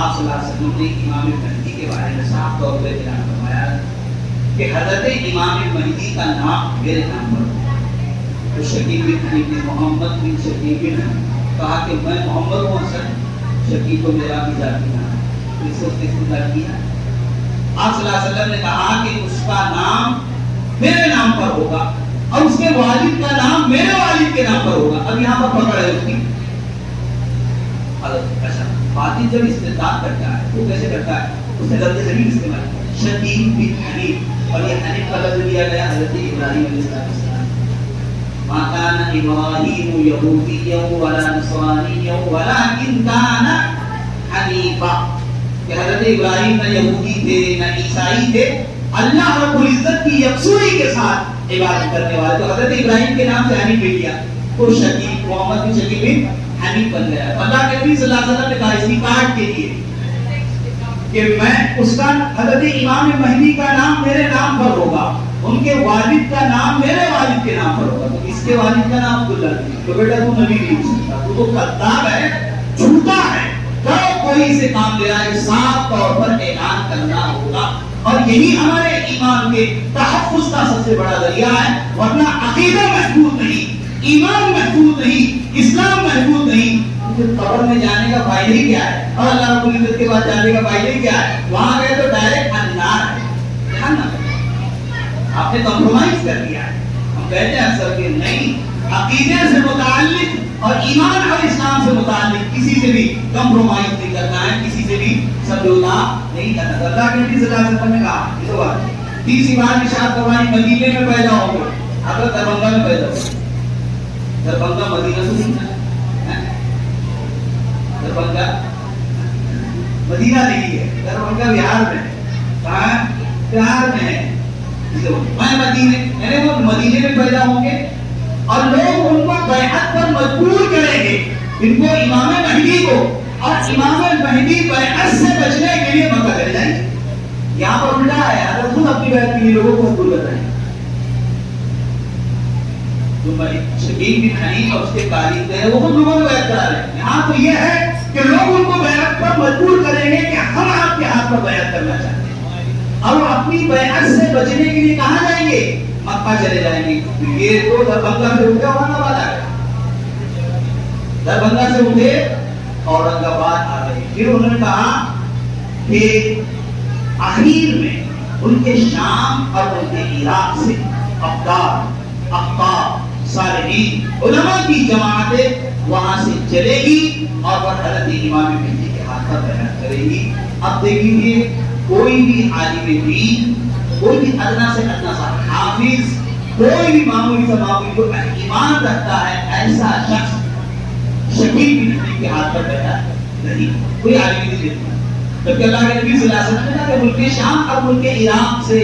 آپ صلی اللہ علیہ وسلم نے امام مہدی کے بارے میں صاف طور پر اعلان فرمایا کہ حضرت امام مہدی کا نام میرے نام پر ہوگا۔ تو شکیب بن حنیف نے محمد بن شکیب بن کہا کہ میں محمد ہوں، اصل شکیب کو میرا بھی ذاتی نام ہے، تو اسے اس نے خدا کیا۔ آپ صلی اللہ علیہ وسلم نے کہا کہ اس کا نام میرے نام پر ہوگا اور اس کے والد کا نام میرے والد کے نام پر ہوگا۔ اب یہاں پر پکڑ ہے اس کی اچھا باطن جب استدلال کرتا ہے وہ کیسے کرتا ہے؟ اس نے لفظ زمین استعمال کیا شکیب بن حنیف، اور یہ حنیف کا لفظ دیا گیا حضرت ابراہیم علیہ السلام۔ ما كان ابراہیم یہودیا ولا نصرانیا ولکن کان حنیفا، کہ حضرت ابراہیم نہ یہودی تھے نہ عیسائی تھے، اللہ رب العزت کی یکسوئی کے ساتھ عبادت کرنے والے۔ تو حضرت ابراہیم کے نام سے حنیف لیا، تو شکیب محمد بن شکیب بن حنیف بن گیا۔ اللہ کے نبی صلی اللہ علیہ وسلم نے کہا اسی کارڈ کے لیے کہ میں اس کا حضرت امام مہدی کا نام میرے نام پر ہوگا، ان کے والد کا نام میرے والد کے نام پر ہوگا۔ تو اس کے والد کا نام عبداللہ، تو بیٹا تو نبی نہیں ہو سکتا، تو کذاب ہے، جھوٹا ہے۔ جب کوئی اسے کام لے رہا ہے صاف طور پر اعلان کرنا ہوگا، اور یہی ہمارے ایمان کے تحفظ کا سب سے بڑا ذریعہ ہے۔ ورنہ عقیدہ محفوظ نہیں، ایمان محفوظ نہیں، اسلام محفوظ نہیں، قبر میں جانے کا فائدہ ہی کیا ہے؟ اور اللہ رب العزت کے بعد جانے کا فائدہ ہی کیا ہے؟ وہاں گئے تو ڈائریکٹ انار ہے، آپ نے کمپرومائز کر دیا ہے۔ ہم کہتے ہیں اکثر کہ نہیں، عقیدے سے متعلق اور ایمان اور اسلام سے متعلق کسی سے بھی کمپرومائز نہیں کرنا ہے، کسی سے بھی سمجھوتا نہیں کرنا۔ اللہ کے نبی صلی اللہ علیہ وسلم نے کہا یہ تو بات تیسری بار ارشاد فرمائی مدینے میں پیدا ہوں گے، اگر دربھنگہ میں پیدا ہوں، دربھنگہ مدینہ سے نہیں ہے، دربھنگہ مدینہ نہیں ہے، دربھنگہ بہار میں ہے، کہاں بہار میں ہے۔ میں مدینے میں پیدا ہوں گے اور لوگ ان کو بیعت پر مجبور کریں گے، ان کو امام مہدی کو، اور امام مہدی بیعت سے بچنے کے لیے مکہ چلے جائیں گے۔ یہاں پر الٹا ہے، اگر خود اپنی بیعت کے لیے لوگوں کو مجبور کر رہے ہیں۔ جو شکیب بن حنیف اور اس کے قاریب ہیں وہ خود لوگوں کو بیعت کرا رہے ہیں۔ یہاں تو یہ ہے کہ لوگ ان کو بیعت پر مجبور کریں گے کہ ہم آپ کے ہاتھ پر بیعت کرنا چاہتے ہیں، اور اپنی بیعت سے بچنے کے لیے کہاں جائیں گے؟ مکہ چلے جائیں گے۔ یہ تو دربھنگہ سے اٹھے اورنگ آباد آ گئے، دربھنگہ سے اٹھے اورنگ آباد آ گئے۔ پھر انہوں نے کہا کہ آخر میں ان کے شام اور ان کے عراق سے ابدال، اقطاب، صالحین، علماء کی جماعتیں وہاں سے چلے گی اور وہ حضرت امام مہدی کے ہاتھ پر بیعت کرے گی۔ اب دیکھیے کوئی بھی عالم دین، کوئی بھی ادنا سے ادنا سا حافظ، کوئی بھی معمولی سے معمولی جو ایمان رکھتا ہے، ایسا شخص شکیب بن حنیف کے ہاتھ پر بیعت نہیں، کوئی عالم دین نہیں۔ جبکہ اللہ کے نبی صلی اللہ علیہ وسلم نے کہا کہ ملک شام اور ملک عراق سے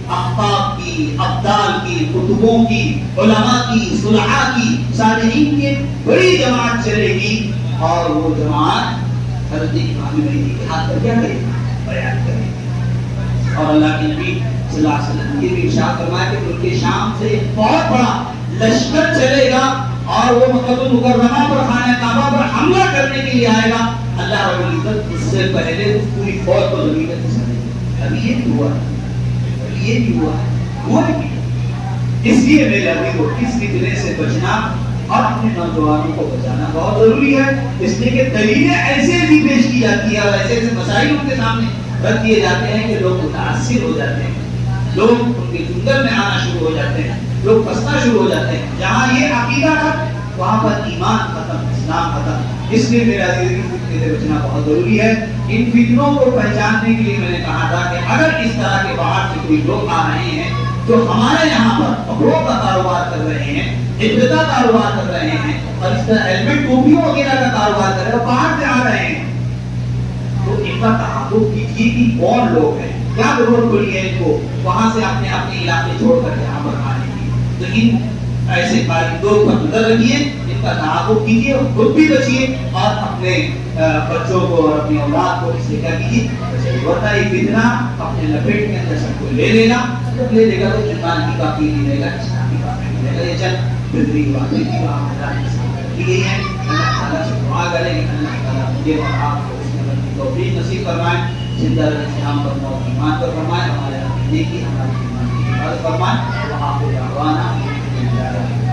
اقطاب کی، ابدال کی، کتبوں کی، علماء کی، صلحاء کی، صالحین کی بڑی جماعت چلے گی، اور وہ جماعت حضرت امام مہدی کے ہاتھ پر کیا کرے گی؟ بیعت کرے گی۔ اور اللہ کے نبی صلی اللہ علیہ وسلم نے یہ بھی ارشاد فرمایا کہ ملک شام سے ایک بہت بڑا لشکر چلے گا اور وہ مکہ المکرمہ پر، خانہ کعبہ پر حملہ کرنے کے لیے آئے گا۔ اللہ رب العزت اس سے پہلے اس پوری فوج کو زمین پر دھسا دے گا۔ ابھی یہ بھی ہوا ہے، ابھی یہ بھی ہوا ہے، ہوا بھی۔ اس لیے میرے عزیزو اس فتنے سے بچنا اور اپنے نوجوانوں کو بچانا بہت ضروری ہے، اس لیے کہ دلیلیں ایسے بھی پیش کی جاتی ہے اور ایسے ایسے مسائل ان کے سامنے رکھ دیے جاتے ہیں کہ لوگ متاثر ہو جاتے ہیں، لوگ ان کے جنگل میں آنا شروع ہو جاتے ہیں، لوگ پھنسنا شروع ہو جاتے ہیں۔ جہاں یہ عقیدہ تھا وہاں پر ایمان ختم، اسلام ختم۔ اس لیے میرا عزیز فتنے سے بچنا بہت ضروری ہے۔ ان فتنوں کو پہچاننے کے لیے میں نے کہا تھا کہ اگر اس طرح کے باہر سے کوئی لوگ آ رہے ہیں جو ہمارے یہاں پر کپڑوں کا کاروبار کر رہے ہیں، عزت کا کاروبار کر رہے ہیں، اور اس طرح ہیلمٹ ٹوپیوں وغیرہ کا کاروبار کر رہے ہیں، باہر سے آ رہے ہیں، تو ان کا تحقق کیجیے کہ کون لوگ ہیں، کیا ضرورت پڑی ہے ان کو وہاں سے اپنے اپنے علاقے چھوڑ کر یہاں پر آنے کی۔ تو ان ایسے کاریگروں پر نظر رکھیے، ان کا تحقق کیجیے، خود بھی بچیے اور اپنے بچوں کو اور اپنی اولاد کو اس سے کیا کیجیے، ورنہ یہ فتنہ اپنے لپیٹ کے اندر سب کو لے لینا، جب لے لے گا تو ایمان کی کافی نہیں رہے گا، اسلام کی کافی نہیں رہے گا۔ یہ چند فطری باتیں تھی وہاں کی گئی ہیں۔ اللہ تعالیٰ سے دعا کریں کہ اللہ تعالیٰ مجھے اور آپ کو اس میں توفیق نصیب فرمائے. زندہ الاسلام پر موت ایمان پر فرمائے. ہمارے نیکی ہماری ایمان کی حفاظت فرمائے. وآخر دعوانا